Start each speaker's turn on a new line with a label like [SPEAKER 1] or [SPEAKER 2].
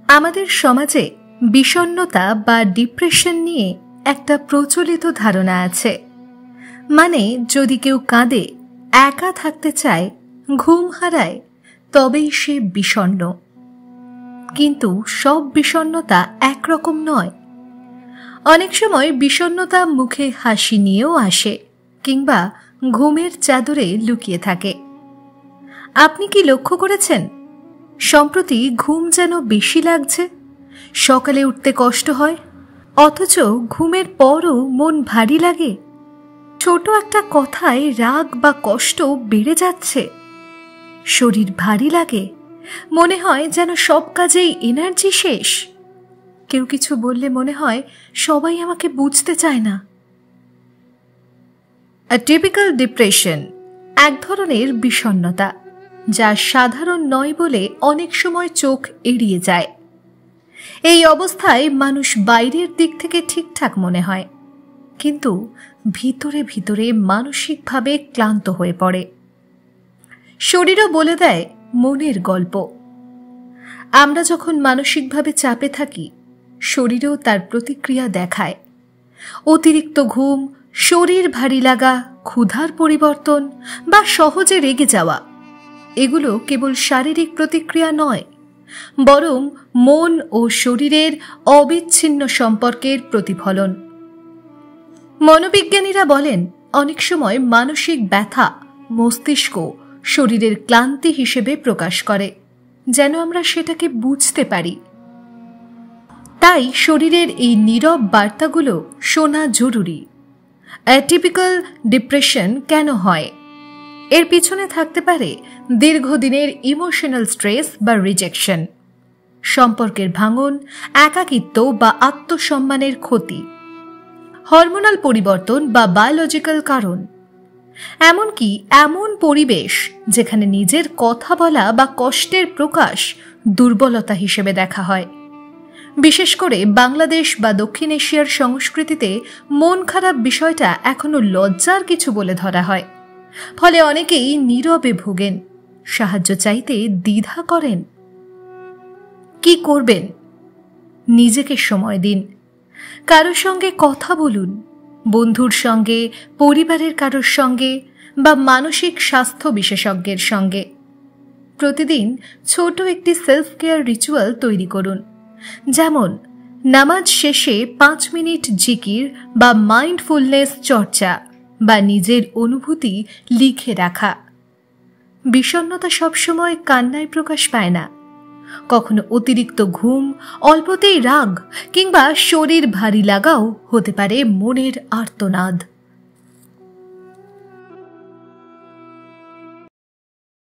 [SPEAKER 1] আমাদের সমাজে বিষণ্ণতা বা ডিপ্রেশন নিয়ে একটা প্রচলিত ধারণা আছে। মানে যদি কেউ কাঁদে, একা থাকতে চায়, ঘুম হারায়, তবেই সে বিষণ্ণ। কিন্তু সব বিষণ্ণতা একরকম নয়। অনেক সময় বিষণ্ণতা মুখে হাসি নিয়েও আসে, কিংবা ঘুমের চাদরে লুকিয়ে থাকে। আপনি কি লক্ষ্য করেছেন সম্প্রতি ঘুম যেন বেশি লাগছে, সকালে উঠতে কষ্ট হয়, অথচ ঘুমের পরও মন ভারী লাগে? ছোট একটা কথায় রাগ বা কষ্ট বেড়ে যাচ্ছে, শরীর ভারী লাগে, মনে হয় যেন সব কাজেই এনার্জি শেষ। কেউ কিছু বললে মনে হয় সবাই আমাকে বুঝতে চায় না। অ্যাটিপিক্যাল ডিপ্রেশন এক ধরনের বিষণ্ণতা, যা সাধারণ নয় বলে অনেক সময় চোখ এড়িয়ে যায়। এই অবস্থায় মানুষ বাইরের দিক থেকে ঠিকঠাক মনে হয়, কিন্তু ভিতরে ভিতরে মানসিকভাবে ক্লান্ত হয়ে পড়ে। শরীরও বলে দেয় মনের গল্প। আমরা যখন মানসিকভাবে চাপে থাকি, শরীরেও তার প্রতিক্রিয়া দেখায়। অতিরিক্ত ঘুম, শরীর ভারী লাগা, ক্ষুধার পরিবর্তন বা সহজে রেগে যাওয়া, এগুলো কেবল শারীরিক প্রতিক্রিয়া নয়, বরং মন ও শরীরের অবিচ্ছিন্ন সম্পর্কের প্রতিফলন। মনোবিজ্ঞানীরা বলেন, অনেক সময় মানসিক ব্যথা মস্তিষ্ক শরীরের ক্লান্তি হিসেবে প্রকাশ করে, যেন আমরা সেটাকে বুঝতে পারি। তাই শরীরের এই নীরব বার্তাগুলো শোনা জরুরি। অ্যাটিপিক্যাল ডিপ্রেশন কেন হয়? এর পিছনে থাকতে পারে দীর্ঘদিনের ইমোশনাল স্ট্রেস বা রিজেকশন, সম্পর্কের ভাঙন, একাকিত্ব বা আত্মসম্মানের ক্ষতি, হরমোনাল পরিবর্তন বা বায়োলজিক্যাল কারণ, এমনকি এমন পরিবেশ যেখানে নিজের কথা বলা বা কষ্টের প্রকাশ দুর্বলতা হিসেবে দেখা হয়। বিশেষ করে বাংলাদেশ বা দক্ষিণ এশিয়ার সংস্কৃতিতে মন খারাপ বিষয়টা এখনো লজ্জার কিছু বলে ধরা হয়। ফলে অনেকেই নীরবে ভোগেন, সাহায্য চাইতে দ্বিধা করেন। কি করবেন? নিজেকে সময় দিন, কারোর সঙ্গে কথা বলুন, বন্ধুর সঙ্গে, পরিবারের কারোর সঙ্গে বা মানসিক স্বাস্থ্য বিশেষজ্ঞের সঙ্গে। প্রতিদিন ছোট একটি সেলফ কেয়ার রিচুয়াল তৈরি করুন, যেমন নামাজ শেষে 5 মিনিট জিকির বা মাইন্ডফুলনেস চর্চা, বা নিজের অনুভূতি লিখে রাখা। বিষণ্ণতা সবসময় কান্নায় প্রকাশ পায় না। কখনো অতিরিক্ত ঘুম, অল্পতেই রাগ কিংবা শরীর ভারী লাগাও হতে পারে মনের আর্তনাদ।